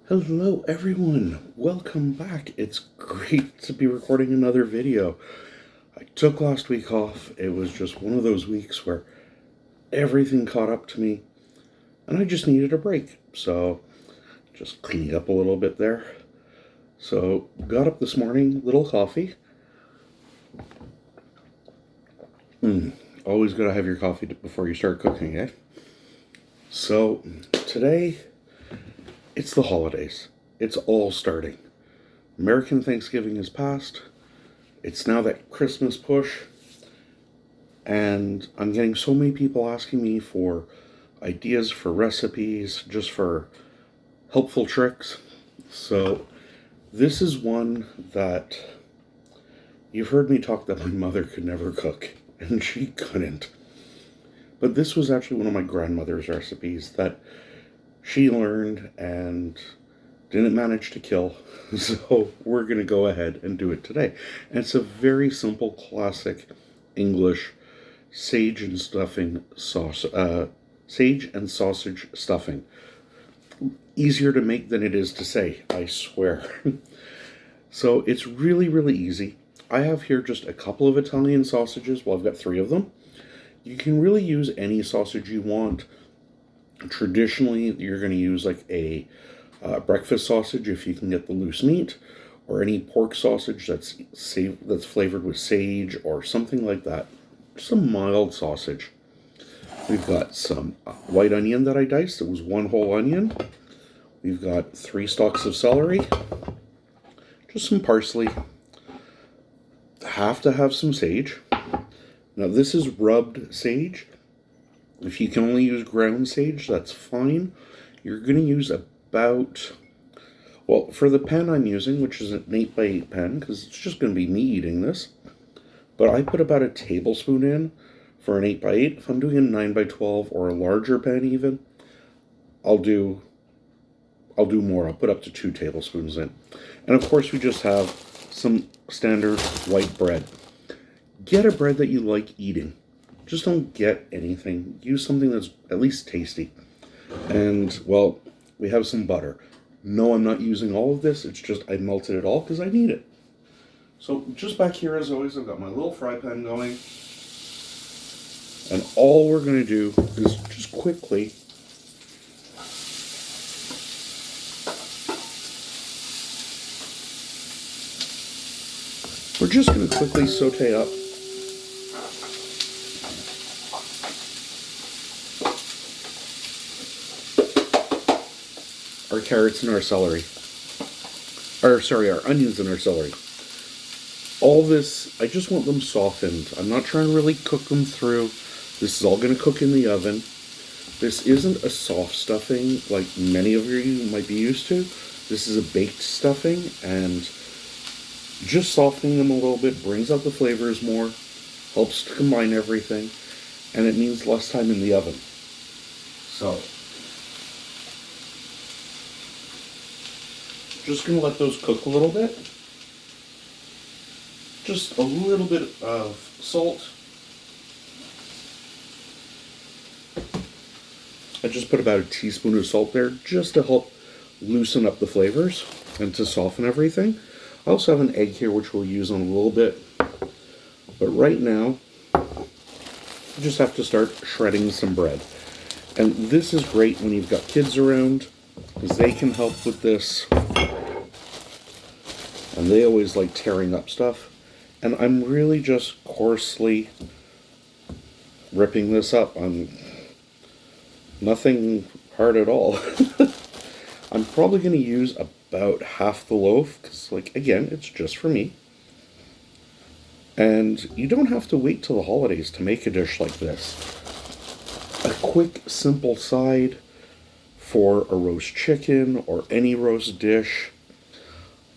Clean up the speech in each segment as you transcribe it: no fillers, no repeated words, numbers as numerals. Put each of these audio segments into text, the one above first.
Hello everyone, welcome back. It's great to be recording another video. I took last week off. It was just one of those weeks where everything caught up to me and I just needed a break. So just cleaning up a little bit there. So got up this morning, little coffee. Always gotta have your coffee before you start cooking, eh? So today it's the holidays. It's all starting. American Thanksgiving is past. It's now that Christmas push, and I'm getting so many people asking me for ideas for recipes, just for helpful tricks. So, this is one that you've heard me talk that my mother could never cook, and she couldn't. But this was actually one of my grandmother's recipes that she learned and didn't manage to kill. So we're going to go ahead and do it today. And it's a very simple, classic English sage and stuffing sauce. Sage and sausage stuffing. Easier to make than it is to say, I swear. So it's really, really easy. I have here just a couple of Italian sausages. Well, I've got 3 of them. You can really use any sausage you want. Traditionally, you're going to use like a breakfast sausage if you can get the loose meat, or any pork sausage that's flavored with sage or something like that. Just a mild sausage. We've got some white onion that I diced. It was 1 whole onion. We've got 3 stalks of celery. Just some parsley. Have to have some sage. Now this is rubbed sage. If you can only use ground sage, that's fine. You're going to use about, well, for the pen I'm using, which is an 8x8 pen, because it's just going to be me eating this, but I put about a tablespoon in for an 8x8. If I'm doing a 9x12 or a larger pen even, I'll do more. I'll put up to 2 tablespoons in. And of course we just have some standard white bread. Get a bread that you like eating. Just don't get anything. Use something that's at least tasty. And, well, we have some butter. No, I'm not using all of this. It's just I melted it all because I need it. So just back here, as always, I've got my little fry pan going. And all we're going to do is just quickly saute up our carrots and our celery. Our onions and our celery. All this, I just want them softened. I'm not trying to really cook them through. This is all going to cook in the oven. This isn't a soft stuffing like many of you might be used to. This is a baked stuffing, and just softening them a little bit brings out the flavors more, helps to combine everything, and it means less time in the oven. So, just going to let those cook a little bit. Just a little bit of salt. I just put about a teaspoon of salt there just to help loosen up the flavors and to soften everything. I also have an egg here which we'll use on a little bit. But right now, you just have to start shredding some bread. And this is great when you've got kids around, because they can help with this. And they always like tearing up stuff. And I'm really just coarsely ripping this up. I'm nothing hard at all. I'm probably going to use about half the loaf, because, like, again, it's just for me. And you don't have to wait till the holidays to make a dish like this. A quick, simple side for a roast chicken or any roast dish.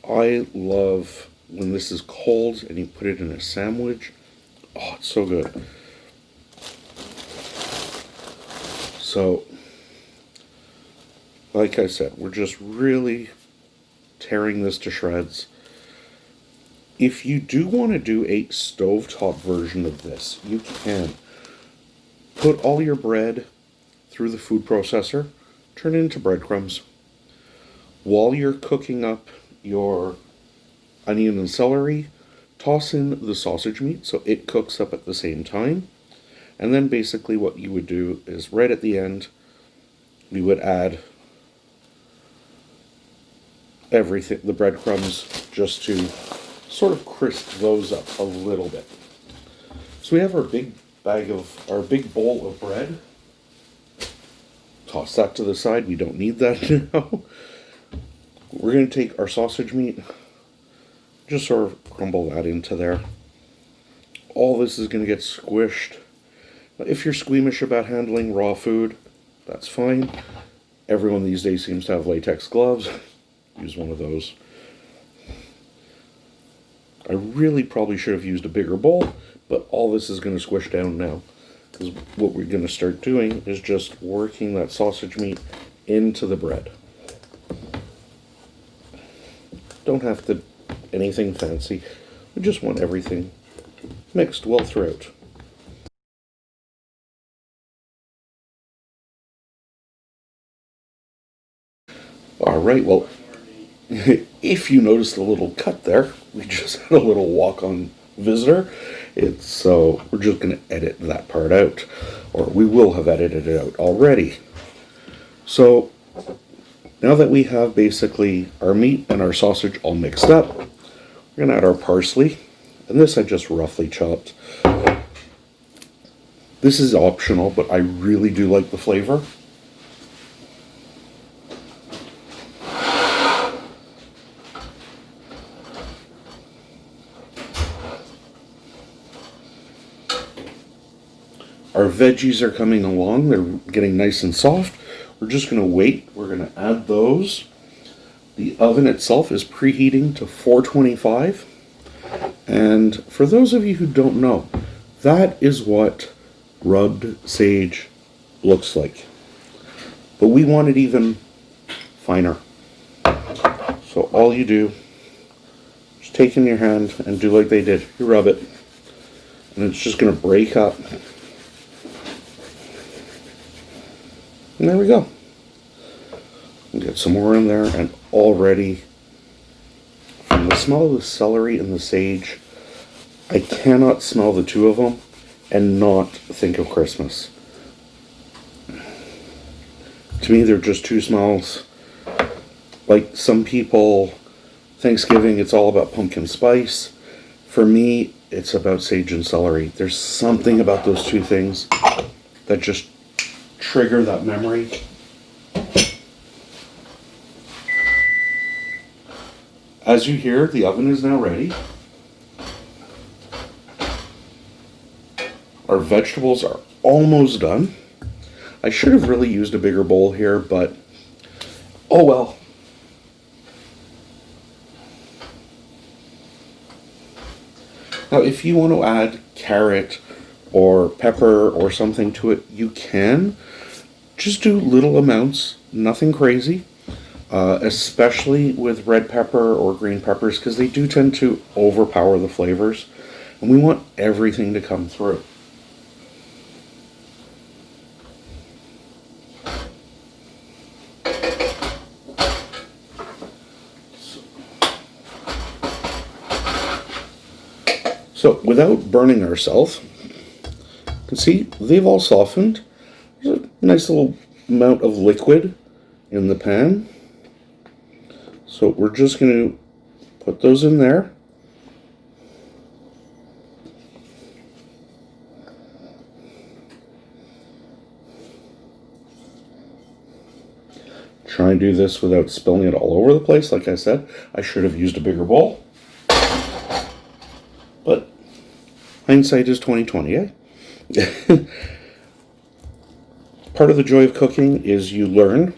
I love when this is cold and you put it in a sandwich. Oh, it's so good. So, like I said, we're just really tearing this to shreds. If you do want to do a stovetop version of this, you can. Put all your bread through the food processor, turn it into breadcrumbs. while you're cooking up your onion and celery, toss in the sausage meat so it cooks up at the same time. And then basically what you would do is right at the end, we would add everything, the breadcrumbs, just to sort of crisp those up a little bit. So we have our big bowl of bread. Toss that to the side. We don't need that now. We're going to take our sausage meat, just sort of crumble that into there. All this is going to get squished. If you're squeamish about handling raw food, that's fine. Everyone these days seems to have latex gloves. Use one of those. I really probably should have used a bigger bowl, but all this is going to squish down now. Because what we're going to start doing is just working that sausage meat into the bread. Don't have to anything fancy. We just want everything mixed well throughout. Alright, well, if you noticed a little cut there, we just had a little walk-on visitor. So we're just going to edit that part out, or we will have edited it out already. So now that we have basically our meat and our sausage all mixed up, we're going to add our parsley, and this I just roughly chopped. This is optional, but I really do like the flavor. Our veggies are coming along. They're getting nice and soft. We're just going to wait. We're going to add those. The oven itself is preheating to 425. And for those of you who don't know, that is what rubbed sage looks like. But we want it even finer. So all you do is take in your hand and do like they did. You rub it. And it's just going to break up. And there we go. We'll get some more in there, and already, from the smell of the celery and the sage, I cannot smell the two of them and not think of Christmas. To me, they're just two smells. Like some people, Thanksgiving, it's all about pumpkin spice. For me, it's about sage and celery. There's something about those two things that just trigger that memory. As you hear, the oven is now ready. Our vegetables are almost done. I should have really used a bigger bowl here, but oh well. Now, if you want to add carrot or pepper or something to it, you can. Just do little amounts, nothing crazy, especially with red pepper or green peppers, because they do tend to overpower the flavors, and we want everything to come through. So without burning ourselves, you can see they've all softened. There's a nice little amount of liquid in the pan. So we're just going to put those in there. Try and do this without spilling it all over the place. Like I said, I should have used a bigger bowl. But hindsight is 20/20, eh? Part of the joy of cooking is you learn.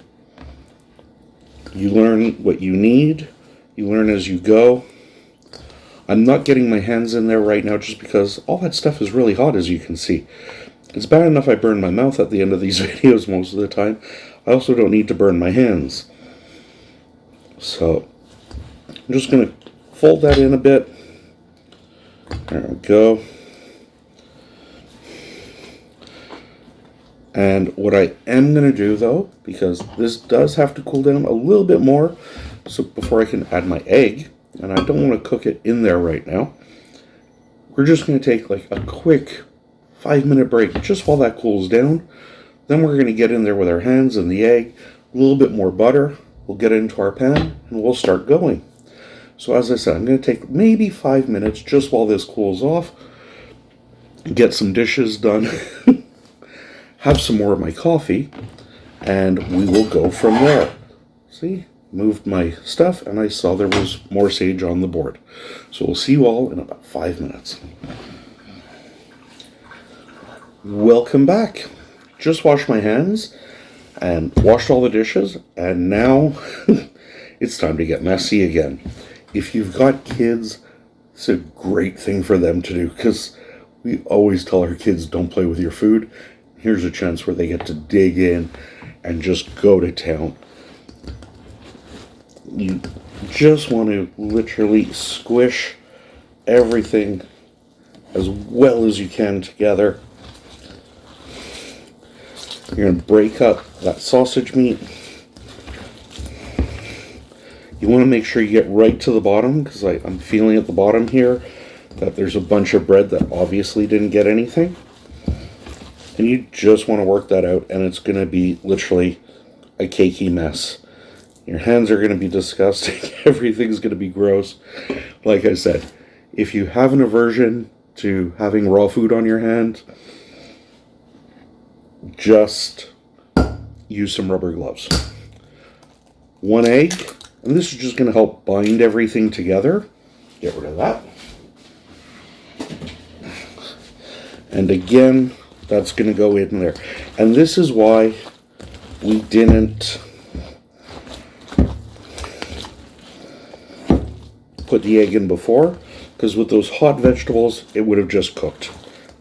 You learn what you need. You learn as you go. I'm not getting my hands in there right now just because all that stuff is really hot, as you can see. It's bad enough I burn my mouth at the end of these videos most of the time. I also don't need to burn my hands. So I'm just going to fold that in a bit. There we go. And what I am going to do though, because this does have to cool down a little bit more, so before I can add my egg, and I don't want to cook it in there right now, we're just going to take like a quick 5-minute break just while that cools down. Then we're going to get in there with our hands and the egg, a little bit more butter. We'll get it into our pan and we'll start going. So as I said, I'm going to take maybe 5 minutes just while this cools off, get some dishes done, have some more of my coffee, and we will go from there. See, moved my stuff and I saw there was more sage on the board. So we'll see you all in about 5 minutes. Welcome back. Just washed my hands and washed all the dishes, and now it's time to get messy again. If you've got kids, it's a great thing for them to do, because we always tell our kids don't play with your food. Here's a chance where they get to dig in and just go to town. You just want to literally squish everything as well as you can together. You're going to break up that sausage meat. You want to make sure you get right to the bottom, because I'm feeling at the bottom here that there's a bunch of bread that obviously didn't get anything. And you just want to work that out, and it's going to be literally a cakey mess. Your hands are going to be disgusting. Everything's going to be gross. Like I said, if you have an aversion to having raw food on your hand, just use some rubber gloves. 1 egg, and this is just going to help bind everything together. Get rid of that. And again, that's going to go in there. And this is why we didn't put the egg in before, because with those hot vegetables, it would have just cooked.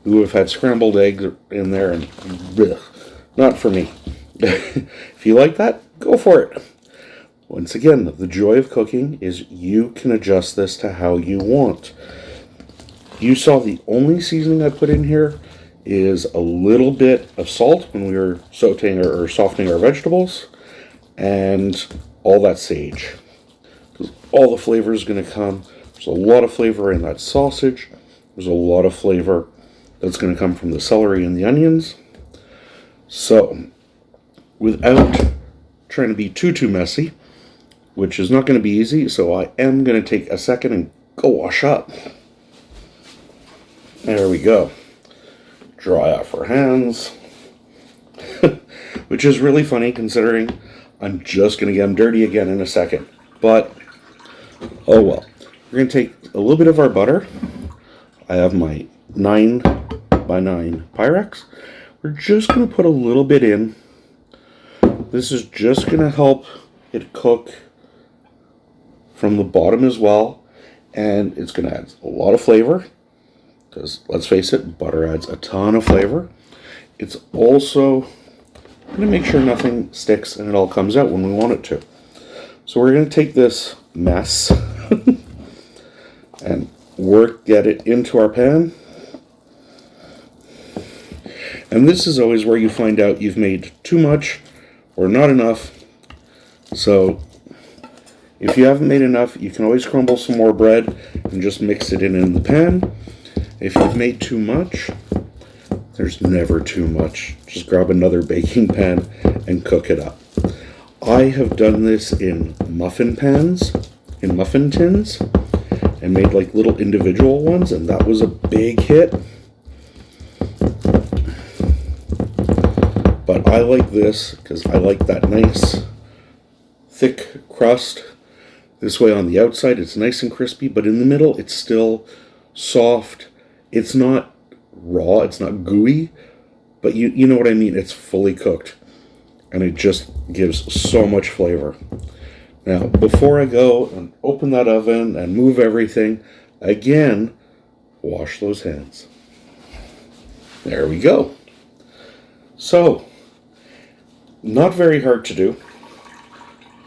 We would have had scrambled eggs in there, and bleh, not for me. If you like that, go for it. Once again, the joy of cooking is you can adjust this to how you want. You saw the only seasoning I put in here is a little bit of salt when we were sauteing or softening our vegetables, and all that sage. All the flavor is going to come. There's a lot of flavor in that sausage. There's a lot of flavor that's going to come from the celery and the onions. So, without trying to be too messy, which is not going to be easy, so I am going to take a second and go wash up. There we go. Dry off our hands. Which is really funny considering I'm just going to get them dirty again in a second. But, oh well. We're going to take a little bit of our butter. I have my 9x9 Pyrex. We're just going to put a little bit in. This is just going to help it cook from the bottom as well. And it's going to add a lot of flavor. Because, let's face it, butter adds a ton of flavor. It's also going to make sure nothing sticks and it all comes out when we want it to. So we're going to take this mess and get it into our pan. And this is always where you find out you've made too much or not enough. So if you haven't made enough, you can always crumble some more bread and just mix it in the pan. If you've made too much, there's never too much. Just grab another baking pan and cook it up. I have done this in muffin pans, in muffin tins, and made like little individual ones, and that was a big hit. But I like this because I like that nice thick crust. This way on the outside it's nice and crispy, but in the middle it's still soft. It's not raw, it's not gooey, but you know what I mean. It's fully cooked, and it just gives so much flavor. Now, before I go and open that oven and move everything, again, wash those hands. There we go. So, not very hard to do.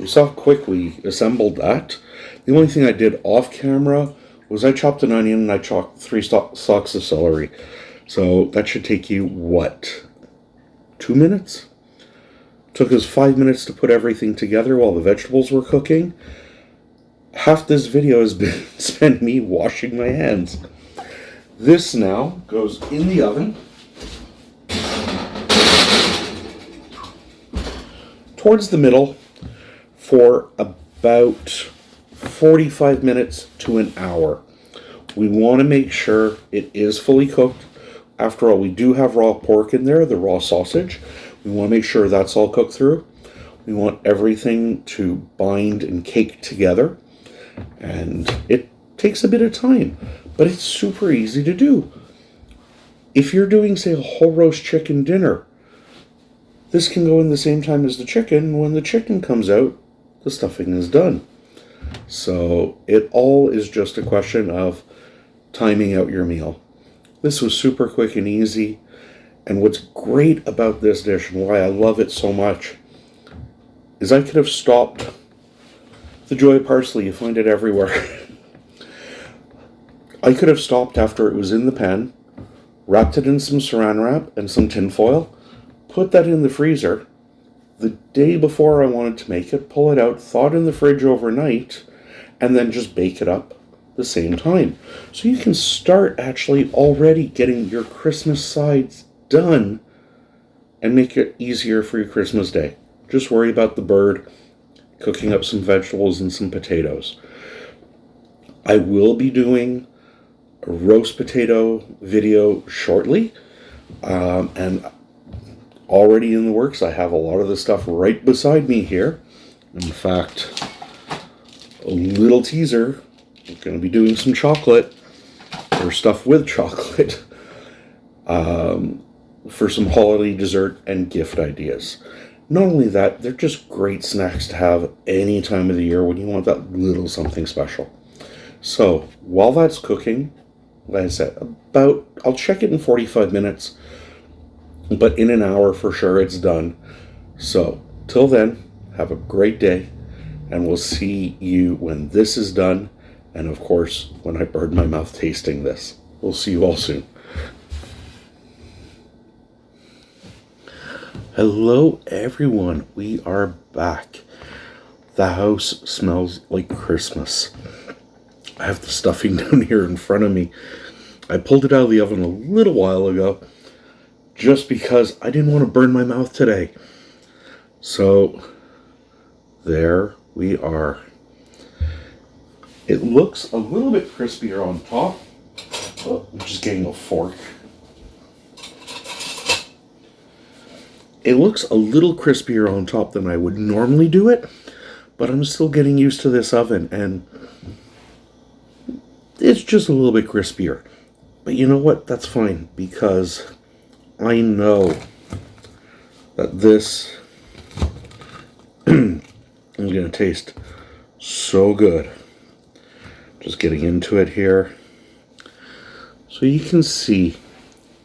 You saw how quick we assembled that. The only thing I did off camera was I chopped an onion and I chopped 3 stalks of celery. So that should take you, what, 2 minutes. Took us 5 minutes to put everything together while the vegetables were cooking. Half this video has been spent me washing my hands. This now goes in the oven towards the middle for about 45 minutes to an hour. We want to make sure it is fully cooked. After all, we do have raw pork in there, the raw sausage. We want to make sure that's all cooked through. We want everything to bind and cake together. And it takes a bit of time, but it's super easy to do. If you're doing, say, a whole roast chicken dinner, this can go in the same time as the chicken. When the chicken comes out, the stuffing is done. So it all is just a question of timing out your meal. This was super quick and easy. And what's great about this dish and why I love it so much is I could have stopped the Joy of Parsley. You find it everywhere. I could have stopped after it was in the pan, wrapped it in some saran wrap and some tin foil, put that in the freezer. The day before I wanted to make it, pull it out, thaw it in the fridge overnight, and then just bake it up the same time. So you can start actually already getting your Christmas sides done and make it easier for your Christmas day. Just worry about the bird, cooking up some vegetables and some potatoes. I will be doing a roast potato video shortly, and already in the works. I have a lot of the stuff right beside me here. In fact, a little teaser, I'm going to be doing some chocolate, or stuff with chocolate, for some holiday dessert and gift ideas. Not only that, they're just great snacks to have any time of the year when you want that little something special. So, while that's cooking, like I said, I'll check it in 45 minutes, but in an hour for sure it's done. So, till then, have a great day, and we'll see you when this is done, and of course, when I burn my mouth tasting this. We'll see you all soon. Hello everyone, we are back. The house smells like Christmas. I have the stuffing down here in front of me. I pulled it out of the oven a little while ago just because I didn't want to burn my mouth today. So there we are. It looks a little bit crispier on top. Oh, I'm just getting a fork. It looks a little crispier on top than I would normally do it, but I'm still getting used to this oven, and it's just a little bit crispier. But you know what? That's fine, because I know that this is going to taste so good. Just getting into it here. So you can see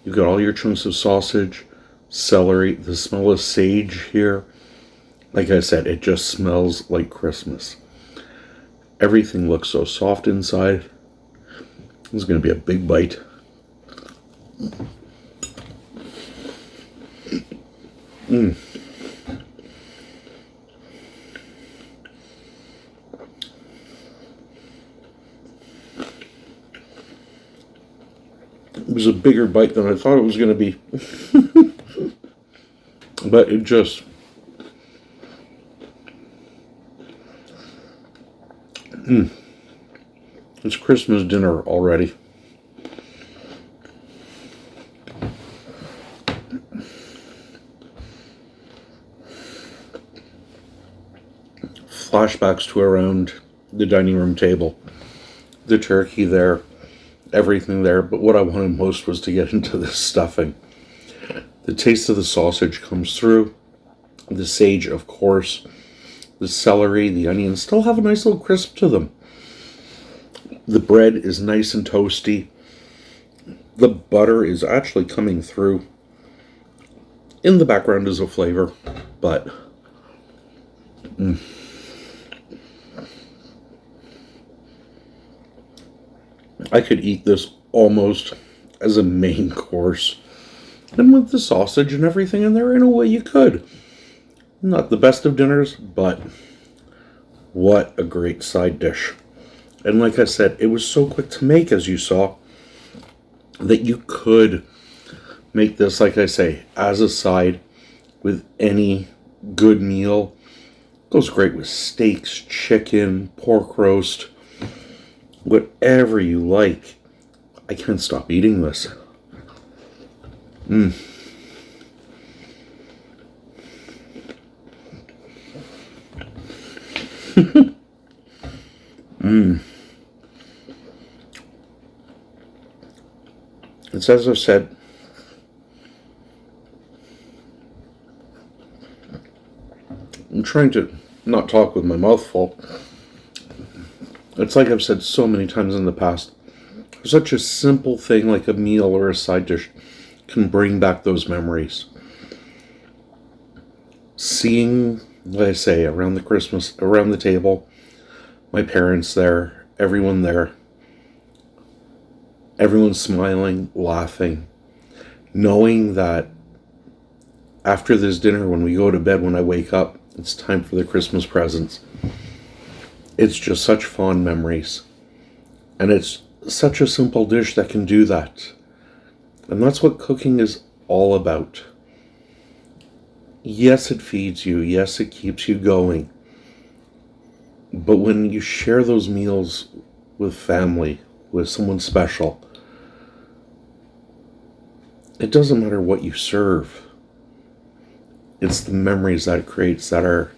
you've got all your chunks of sausage, celery, the smell of sage here. Like I said, it just smells like Christmas. Everything looks so soft inside. This is going to be a big bite. It was a bigger bite than I thought it was going to be. But it just... It's Christmas dinner already. Flashbacks to around the dining room table. The turkey there, everything there, but what I wanted most was to get into this stuffing. The taste of the sausage comes through. The sage, of course. The celery, the onions still have a nice little crisp to them. The bread is nice and toasty. The butter is actually coming through. In the background is a flavor, but I could eat this almost as a main course. And with the sausage and everything in there, in a way you could. Not the best of dinners, but what a great side dish. And like I said, it was so quick to make, as you saw, that you could make this, like I say, as a side with any good meal. Goes great with steaks, chicken, pork roast, whatever you like. I can't stop eating this. It's as I've said, I'm trying to not talk with my mouth full. It's like I've said so many times in the past. Such a simple thing like a meal or a side dish can bring back those memories. Seeing, like I say, around the table, my parents there, everyone there, everyone smiling, laughing, knowing that after this dinner, when we go to bed, when I wake up, it's time for the Christmas presents. It's just such fond memories. And it's such a simple dish that can do that. And that's what cooking is all about. Yes, it feeds you. Yes, it keeps you going. But when you share those meals with family, with someone special, it doesn't matter what you serve. It's the memories that it creates that are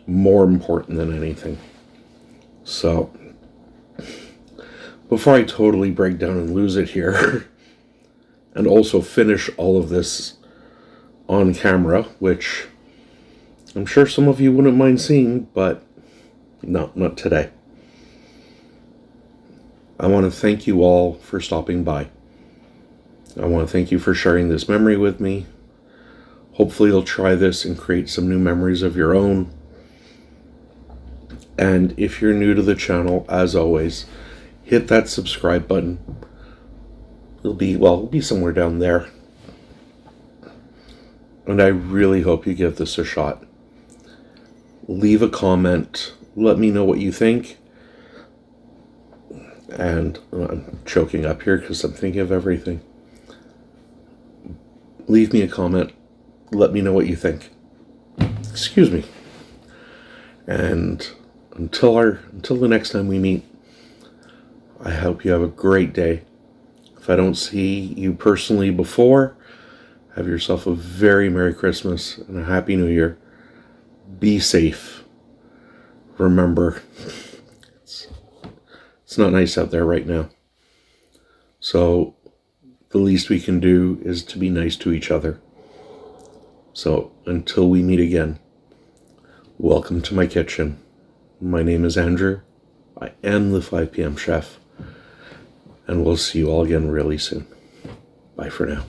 more important than anything. So, before I totally break down and lose it here, and also finish all of this on camera, which I'm sure some of you wouldn't mind seeing, but not today. I want to thank you all for stopping by. I want to thank you for sharing this memory with me. Hopefully you'll try this and create some new memories of your own. And if you're new to the channel, as always, hit that subscribe button. It'll be somewhere down there. And I really hope you give this a shot. Leave a comment. Let me know what you think. And I'm choking up here because I'm thinking of everything. Leave me a comment. Let me know what you think. Excuse me. And until the next time we meet, I hope you have a great day. If I don't see you personally before, have yourself a very Merry Christmas and a Happy New Year. Be safe. Remember, it's not nice out there right now. So the least we can do is to be nice to each other. So until we meet again, welcome to my kitchen. My name is Andrew. I am the 5 p.m. chef. And we'll see you all again really soon. Bye for now.